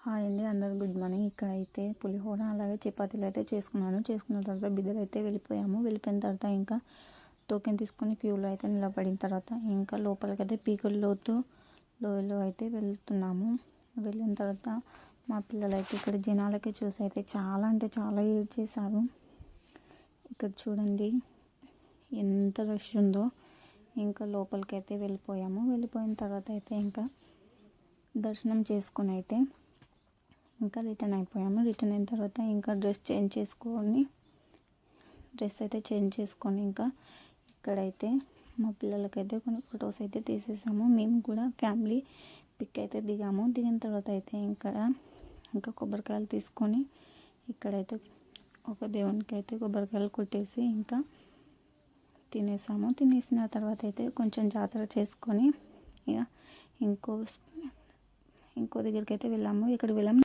Hi అండి, అందరూ good morning. ఇక్కడైతే పులిహోర అలాగే చపాతీలు అయితే చేసుకున్న తర్వాత బిద్దరు అయితే వెళ్ళిపోయిన తర్వాత ఇంకా టోకెన్ తీసుకొని క్యూలో అయితే నిలబడిన తర్వాత ఇంకా లోపలికి అయితే లోయలో అయితే వెళ్ళిన తర్వాత మా పిల్లలు అయితే ఇక్కడ జనాలకి చూసి అయితే చాలా అంటే చాలా ఏడ్ చేశారు. ఇక్కడ చూడండి ఎంత రష్ ఉందో. ఇంకా లోపలికి అయితే వెళ్ళిపోయిన తర్వాత అయితే ఇంకా దర్శనం చేసుకొని అయితే ఇంకా రిటర్న్ అయిన తర్వాత ఇంకా డ్రెస్ అయితే చేంజ్ చేసుకొని ఇంకా ఇక్కడైతే మా పిల్లలకైతే కొన్ని ఫొటోస్ అయితే తీసేసాము. మేము కూడా ఫ్యామిలీ పిక్ అయితే దిగిన తర్వాత అయితే ఇంకా కొబ్బరికాయలు తీసుకొని ఇక్కడైతే ఒక దేవునికి అయితే కొబ్బరికాయలు కొట్టేసి ఇంకా తినేసిన తర్వాత అయితే కొంచెం జాతర చేసుకొని ఇక ఇంకో దగ్గరికి అయితే వెళ్ళాము. ఇక్కడ వెళ్ళాము.